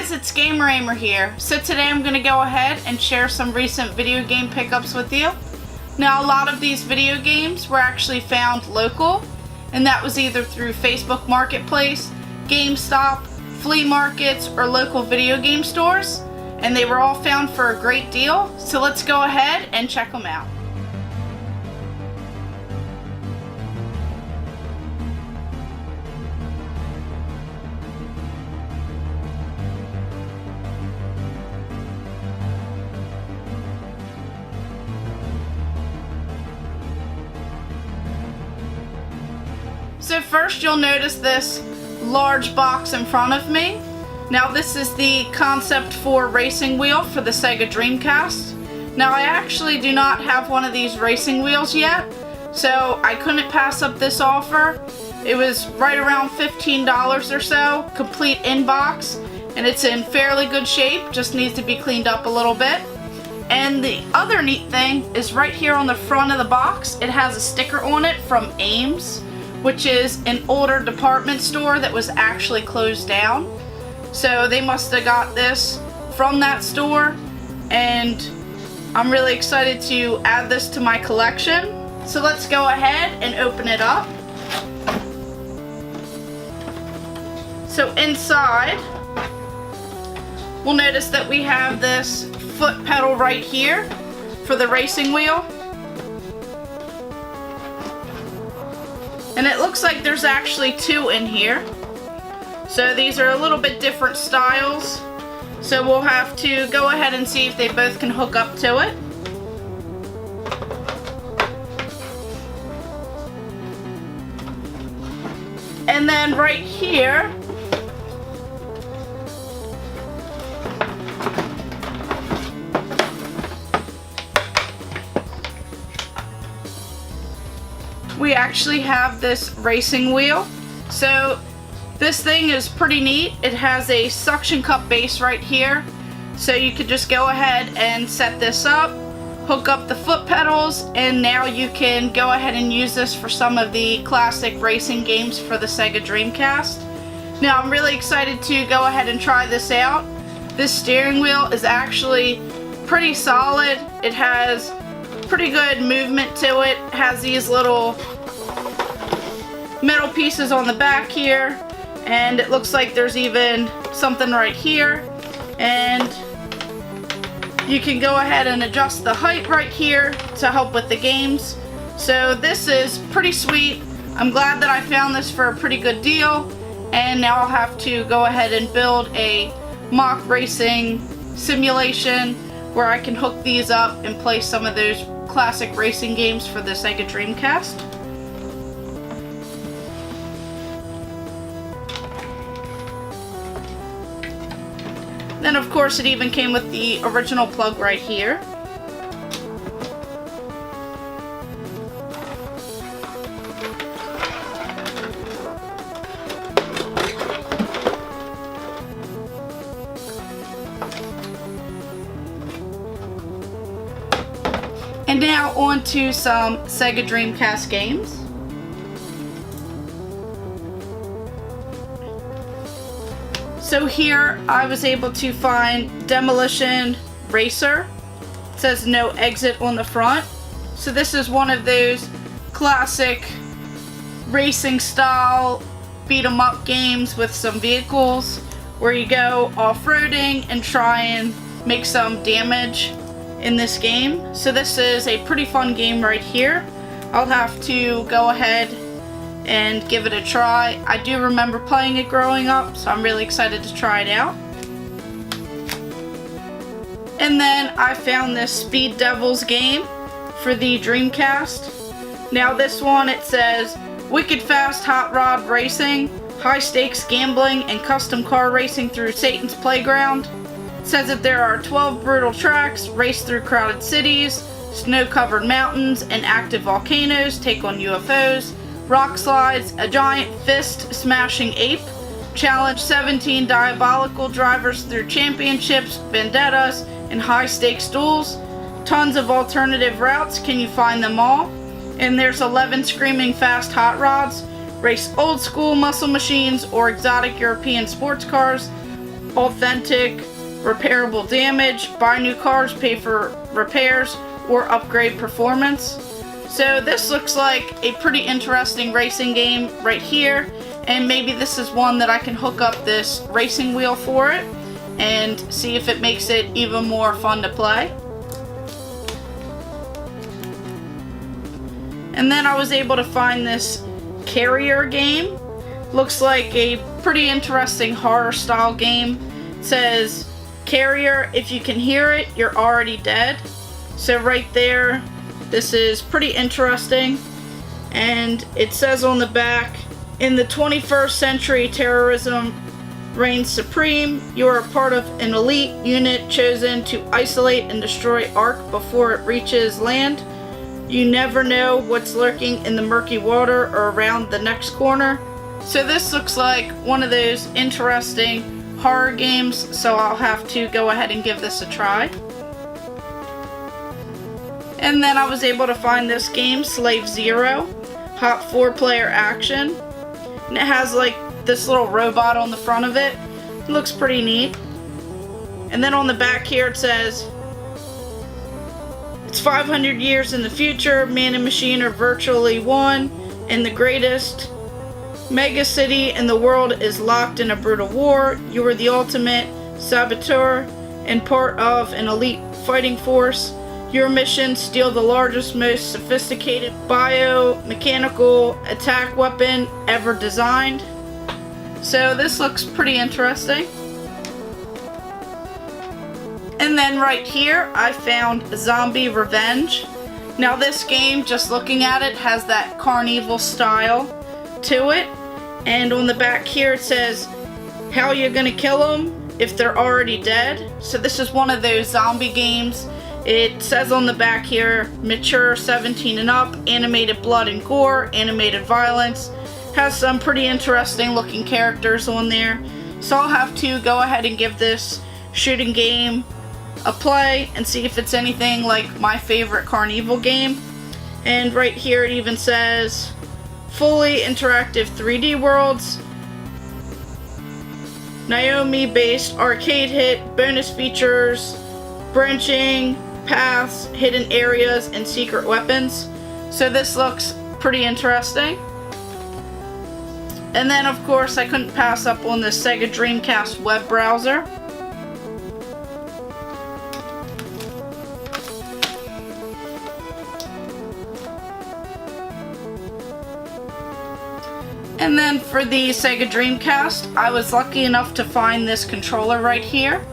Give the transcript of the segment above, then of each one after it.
guys, it's Gamer Ahmer here. So today I'm going to go ahead and share some recent video game pickups with you. Now a lot of these video games were actually found local, and that was either through Facebook Marketplace, GameStop, flea markets, or local video game stores, and they were all found for a great deal. So let's go ahead and check them out. So first you'll notice this large box in front of me. Now this is the Concept 4 racing wheel for the Sega Dreamcast. Now I actually do not have one of these racing wheels yet, so I couldn't pass up this offer. It was right around $15 or so, complete in box, and it's in fairly good shape, just needs to be cleaned up a little bit. And the other neat thing is right here on the front of the box, it has a sticker on it from Ames, which is an older department store that was actually closed down. So they must have got this from that store, and I'm really excited to add this to my collection. So let's go ahead and open it up. So inside, we'll notice that we have this foot pedal right here for the racing wheel. And it looks like there's actually two in here. So these are a little bit different styles. So we'll have to go ahead and see if they both can hook up to it. And then right here, we actually have this racing wheel. So this thing is pretty neat. It has a suction cup base right here, so you could just go ahead and set this up, hook up the foot pedals, and now you can go ahead and use this for some of the classic racing games for the Sega Dreamcast. Now I'm really excited to go ahead and try this out. This steering wheel is actually pretty solid. It has pretty good movement to it. It has these little metal pieces on the back here, and it looks like there's even something right here, and you can go ahead and adjust the height right here to help with the games. So this is pretty sweet. I'm glad that I found this for a pretty good deal, and now I'll have to go ahead and build a mock racing simulation where I can hook these up and play some of those classic racing games for the Sega Dreamcast. Then of course it even came with the original plug right here. And now on to some Sega Dreamcast games. So here I was able to find Demolition Racer. It says no exit on the front. So this is one of those classic racing style beat 'em up games with some vehicles where you go off-roading and try and make some damage in this game. So this is a pretty fun game right here. I'll have to go ahead and give it a try. I do remember playing it growing up, so I'm really excited to try it out. And then I found this Speed Devils game for the Dreamcast. Now this one, it says wicked fast hot rod racing, high stakes gambling, and custom car racing through Satan's playground. It says that there are 12 brutal tracks, race through crowded cities, snow-covered mountains, and active volcanoes, take on UFOs, rock slides, a giant fist-smashing ape, challenge 17 diabolical drivers through championships, vendettas, and high-stakes duels. Tons of alternative routes, can you find them all? And there's 11 screaming fast hot rods, race old-school muscle machines or exotic European sports cars, authentic, repairable damage, buy new cars, pay for repairs, or upgrade performance. So this looks like a pretty interesting racing game right here, and maybe this is one that I can hook up this racing wheel for it and see if it makes it even more fun to play. And then I was able to find this Carrier game. Looks like a pretty interesting horror style game. It says, Carrier, if you can hear it, you're already dead. So right there, this is pretty interesting. And it says on the back, in the 21st century, terrorism reigns supreme. You are a part of an elite unit chosen to isolate and destroy Ark before it reaches land. You never know what's lurking in the murky water or around the next corner. So this looks like one of those interesting horror games, so I'll have to go ahead and give this a try. And then I was able to find this game, Slave Zero, hot 4-player action. And it has like this little robot on the front of it. It looks pretty neat. And then on the back here it says, it's 500 years in the future, man and machine are virtually one, and the greatest mega city in the world is locked in a brutal war. You are the ultimate saboteur and part of an elite fighting force. Your mission, steal the largest, most sophisticated biomechanical attack weapon ever designed. So this looks pretty interesting. And then right here, I found Zombie Revenge. Now this game, just looking at it, has that carnival style to it. And on the back here it says, how you're gonna kill them if they're already dead. So this is one of those zombie games. It says on the back here, mature 17 and up, animated blood and gore, animated violence. Has some pretty interesting looking characters on there. So I'll have to go ahead and give this shooting game a play and see if it's anything like my favorite carnival game. And right here it even says fully interactive 3D worlds, Naomi based arcade hit, bonus features, branching paths, hidden areas, and secret weapons. So this looks pretty interesting. And then of course I couldn't pass up on the Sega Dreamcast web browser. And then for the Sega Dreamcast, I was lucky enough to find this controller right here.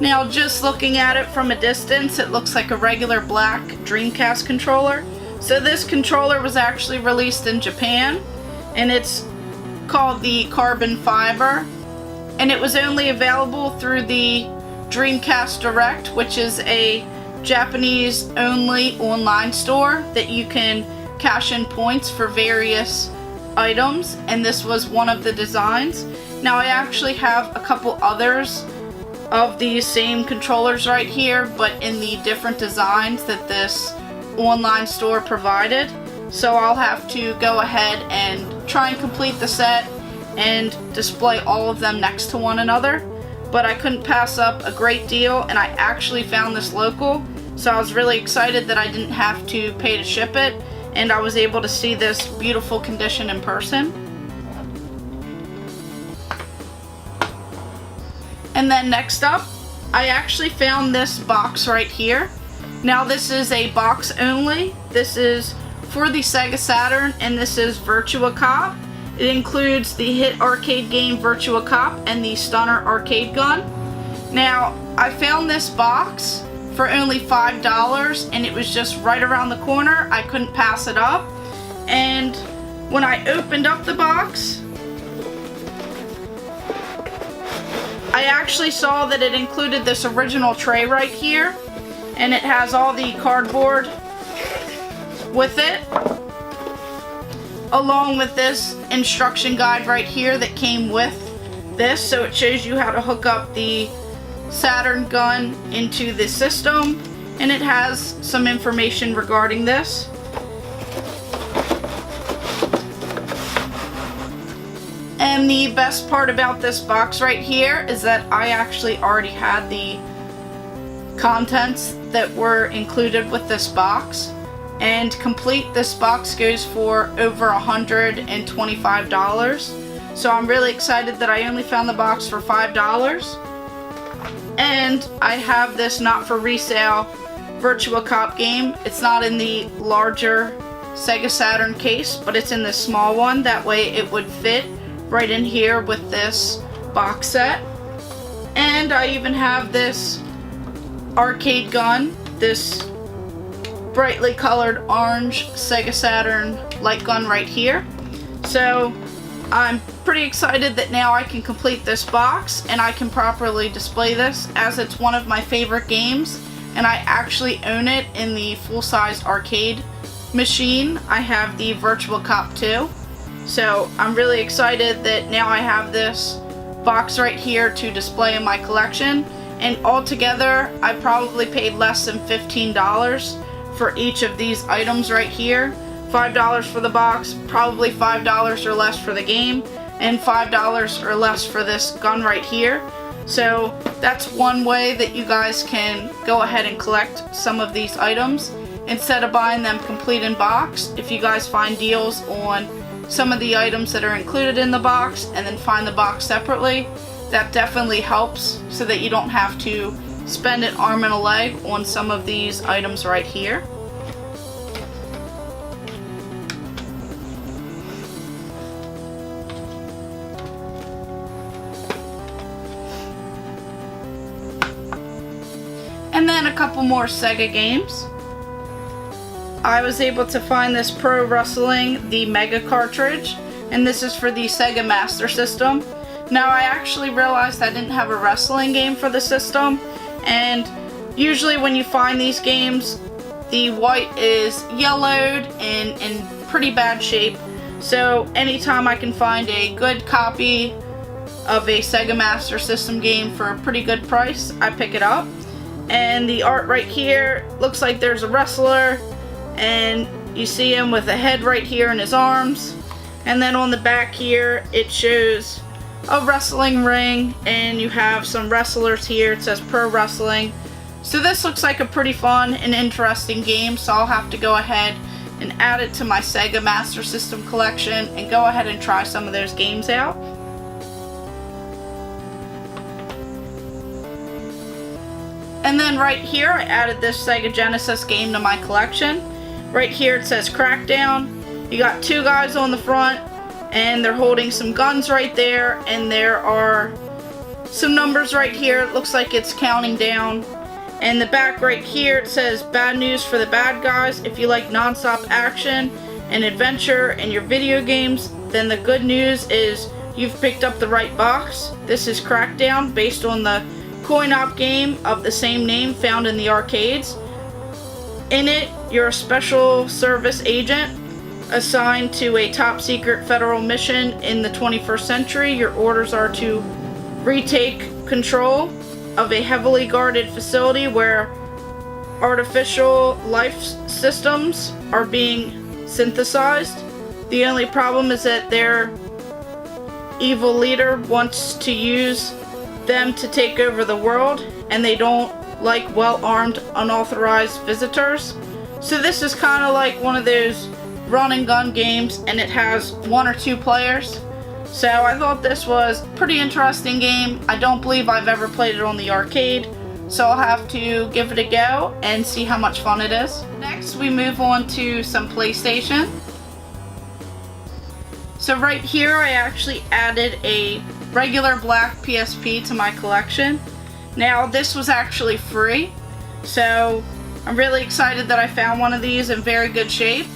Now just looking at it from a distance, it looks like a regular black Dreamcast controller. So this controller was actually released in Japan, and it's called the Carbon Fiber. And it was only available through the Dreamcast Direct, which is a Japanese only online store that you can cash in points for various items, and this was one of the designs. Now I actually have a couple others of these same controllers right here, but in the different designs that this online store provided. So I'll have to go ahead and try and complete the set and display all of them next to one another. But I couldn't pass up a great deal, and I actually found this local, so I was really excited that I didn't have to pay to ship it, and I was able to see this beautiful condition in person. And then next up, I actually found this box right here. Now this is a box only. This is for the Sega Saturn, and this is Virtua Cop. It includes the hit arcade game Virtua Cop and the Stunner arcade gun. Now, I found this box for only $5, and it was just right around the corner. I couldn't pass it up. And when I opened up the box, I actually saw that it included this original tray right here, and it has all the cardboard with it, along with this instruction guide right here that came with this. So it shows you how to hook up the Saturn gun into the system, and it has some information regarding this. And And the best part about this box right here is that I actually already had the contents that were included with this box. And complete, this box goes for over $125. So I'm really excited that I only found the box for $5. And I have this not for resale Virtua Cop game. It's not in the larger Sega Saturn case, but it's in the small one. That way it would fit right in here with this box set. And I even have this arcade gun, this brightly colored orange Sega Saturn light gun right here. So I'm pretty excited that now I can complete this box and I can properly display this, as it's one of my favorite games and I actually own it in the full-size arcade machine. I have the Virtua Cop 2. So I'm really excited that now I have this box right here to display in my collection. And altogether, I probably paid less than $15 for each of these items right here. $5 for the box, probably $5 or less for the game, and $5 or less for this gun right here. So that's one way that you guys can go ahead and collect some of these items instead of buying them complete in box. If you guys find deals on some of the items that are included in the box and then find the box separately, that definitely helps so that you don't have to spend an arm and a leg on some of these items right here. And then a couple more Sega games. I was able to find this Pro Wrestling, the Mega cartridge, and this is for the Sega Master System. Now I actually realized I didn't have a wrestling game for the system, and usually when you find these games, the white is yellowed and in pretty bad shape. So anytime I can find a good copy of a Sega Master System game for a pretty good price, I pick it up. And the art right here looks like there's a wrestler, and you see him with a head right here in his arms. And then on the back here it shows a wrestling ring, and you have some wrestlers here. It says Pro Wrestling. So this looks like a pretty fun and interesting game, so I'll have to go ahead and add it to my Sega Master System collection and go ahead and try some of those games out. And then right here I added this Sega Genesis game to my collection. Right here it says Crackdown. You got two guys on the front and they're holding some guns right there, and there are some numbers right here. It looks like it's counting down. And the back right here it says bad news for the bad guys. If you like non-stop action and adventure in your video games, then the good news is you've picked up the right box. This is Crackdown, based on the coin-op game of the same name found in the arcades. In it, you're a special service agent assigned to a top-secret federal mission in the 21st century. Your orders are to retake control of a heavily guarded facility where artificial life systems are being synthesized. The only problem is that their evil leader wants to use them to take over the world, and they don't like well-armed, unauthorized visitors. So this is kind of like one of those run and gun games, and it has 1 or 2 players. So I thought this was a pretty interesting game. I don't believe I've ever played it on the arcade, so I'll have to give it a go and see how much fun it is. Next we move on to some PlayStation. So right here I actually added a regular black PSP to my collection. Now this was actually free, so I'm really excited that I found one of these in very good shape.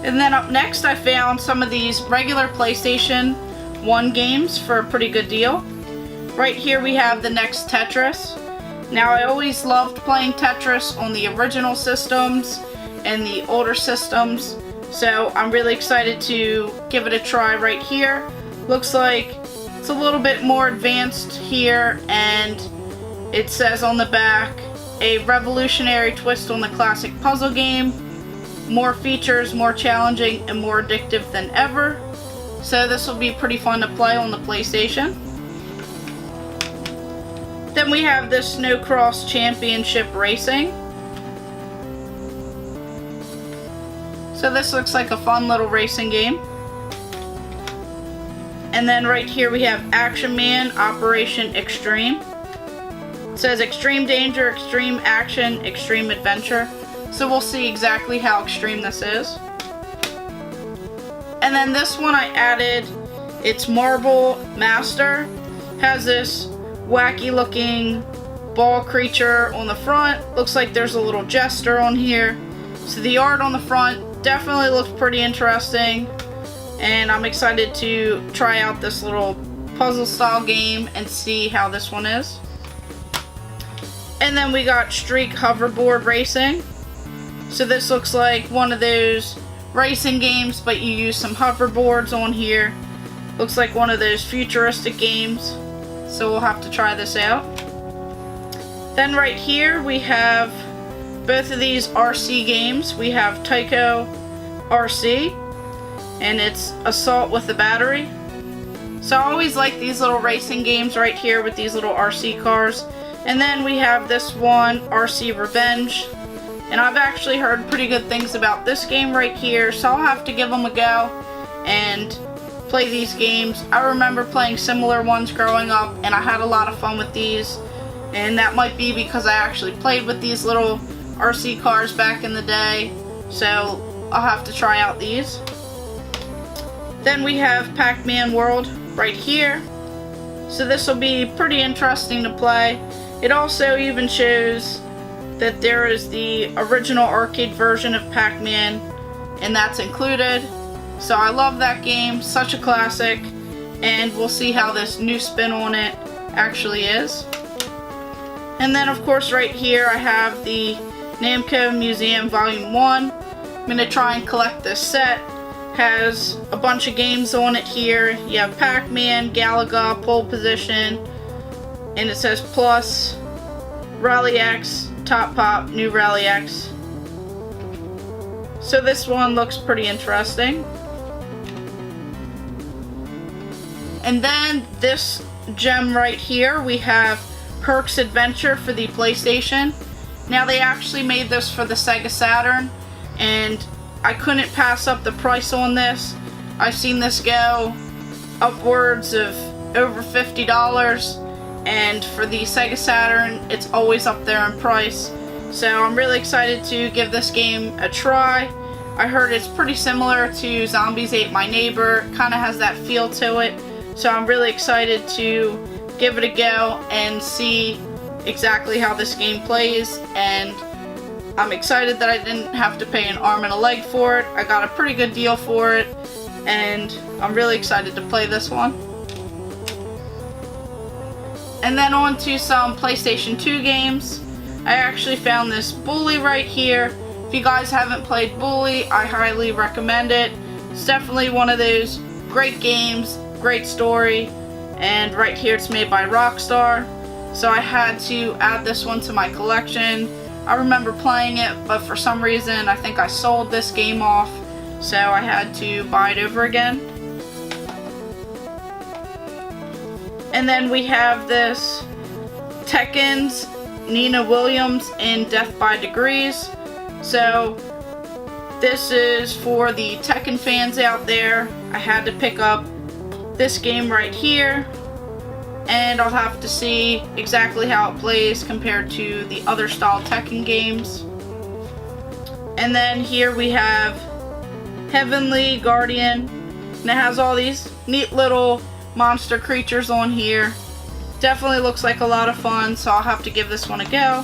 And then up next I found some of these regular PlayStation 1 games for a pretty good deal. Right here we have the next Tetris. Now I always loved playing Tetris on the original systems and the older systems, so I'm really excited to give it a try right here. Looks like it's a little bit more advanced here, and it says on the back a revolutionary twist on the classic puzzle game. More features, more challenging, and more addictive than ever. So this will be pretty fun to play on the PlayStation. Then we have this Snowcross Championship Racing. So this looks like a fun little racing game. And then right here we have Action Man Operation Extreme. It says Extreme Danger, Extreme Action, Extreme Adventure. So we'll see exactly how extreme this is. And then this one I added, it's Marble Master. Has this wacky looking ball creature on the front. Looks like there's a little jester on here. So the art on the front definitely looks pretty interesting. And I'm excited to try out this little puzzle style game and see how this one is. And then we got Streak Hoverboard Racing. So this looks like one of those racing games, but you use some hoverboards on here. Looks like one of those futuristic games. So we'll have to try this out. Then right here we have both of these RC games. We have Tyco RC, and it's Assault with a Battery. So I always like these little racing games right here with these little RC cars. And then we have this one, RC Revenge. And I've actually heard pretty good things about this game right here, so I'll have to give them a go and play these games. I remember playing similar ones growing up, and I had a lot of fun with these. And that might be because I actually played with these little RC cars back in the day, so I'll have to try out these. Then we have Pac-Man World right here. So this will be pretty interesting to play. It also even shows that there is the original arcade version of Pac-Man, and that's included. So I love that game, such a classic, and we'll see how this new spin on it actually is. And then of course right here I have the Namco Museum Volume 1. I'm going to try and collect this set. Has a bunch of games on it here. You have Pac-Man, Galaga, Pole Position, and it says Plus, Rally X, Top Pop, New Rally X. So this one looks pretty interesting. And then this gem right here, we have Herc's Adventure for the PlayStation. Now they actually made this for the Sega Saturn, and I couldn't pass up the price on this. I've seen this go upwards of over $50. And for the Sega Saturn, it's always up there in price. So I'm really excited to give this game a try. I heard it's pretty similar to Zombies Ate My Neighbor. Kind of has that feel to it. So I'm really excited to give it a go and see exactly how this game plays. And I'm excited that I didn't have to pay an arm and a leg for it. I got a pretty good deal for it. And I'm really excited to play this one. And then on to some PlayStation 2 games. I actually found this Bully right here. If you guys haven't played Bully, I highly recommend it. It's definitely one of those great games, great story, and right here it's made by Rockstar. So I had to add this one to my collection. I remember playing it, but for some reason I think I sold this game off, so I had to buy it over again. And then we have this Tekken's Nina Williams in Death by Degrees. So this is for the Tekken fans out there. I had to pick up this game right here, and I'll have to see exactly how it plays compared to the other style Tekken games. And then here we have Heavenly Guardian, and it has all these neat little monster creatures on here. Definitely looks like a lot of fun, so I'll have to give this one a go.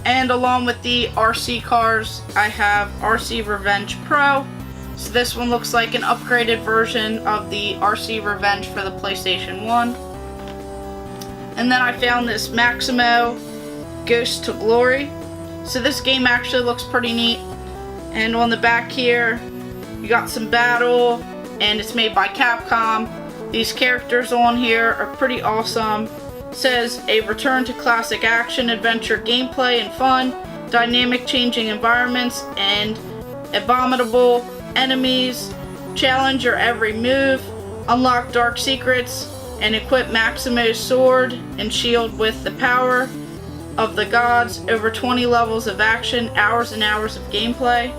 And along with the RC cars, I have RC Revenge Pro. So this one looks like an upgraded version of the RC Revenge for the PlayStation 1. And then I found this Maximo Ghost to Glory. So this game actually looks pretty neat. And on the back here, you got some battle, and it's made by Capcom. These characters on here are pretty awesome, says a return to classic action, adventure, gameplay, and fun, dynamic changing environments, and abominable enemies, challenge your every move, unlock dark secrets, and equip Maximo's sword and shield with the power of the gods, over 20 levels of action, hours and hours of gameplay.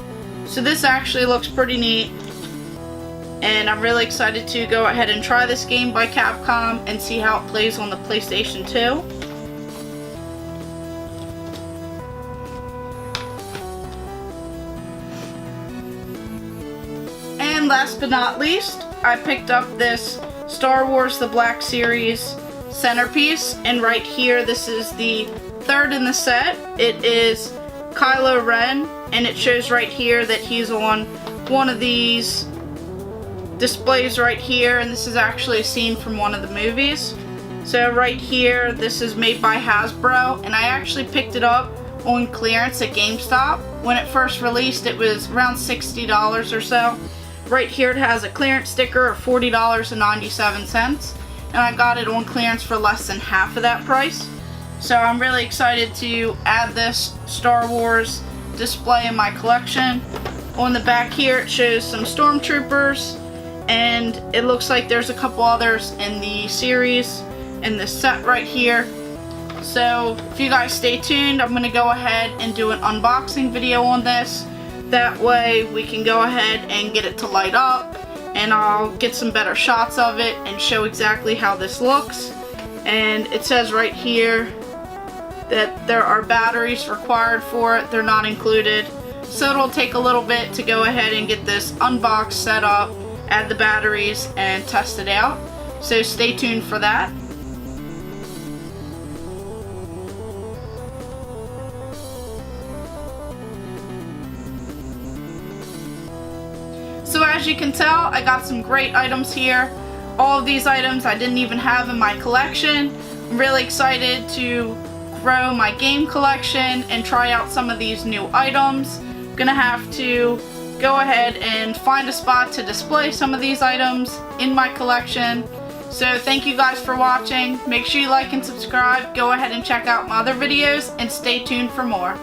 So this actually looks pretty neat, and I'm really excited to go ahead and try this game by Capcom and see how it plays on the PlayStation 2. And last but not least, I picked up this Star Wars The Black Series centerpiece, and right here, this is the third in the set. It is Kylo Ren, and it shows right here that he's on one of these displays right here, and this is actually a scene from one of the movies. So right here, this is made by Hasbro, and I actually picked it up on clearance at GameStop. When it first released, it was around $60 or so. Right here it has a clearance sticker of $40.97, and I got it on clearance for less than half of that price. So I'm really excited to add this Star Wars display in my collection. On the back here it shows some stormtroopers, and it looks like there's a couple others in the series in this set right here. So if you guys stay tuned, I'm going to go ahead and do an unboxing video on this. That way we can go ahead and get it to light up, and I'll get some better shots of it and show exactly how this looks. And it says right here that there are batteries required for it. They're not included. So it'll take a little bit to go ahead and get this unboxed, set up, add the batteries, and test it out. So stay tuned for that. So as you can tell, I got some great items here. All of these items I didn't even have in my collection. I'm really excited to grow my game collection and try out some of these new items. I'm gonna have to go ahead and find a spot to display some of these items in my collection. So thank you guys for watching. Make sure you like and subscribe. Go ahead and check out my other videos and stay tuned for more.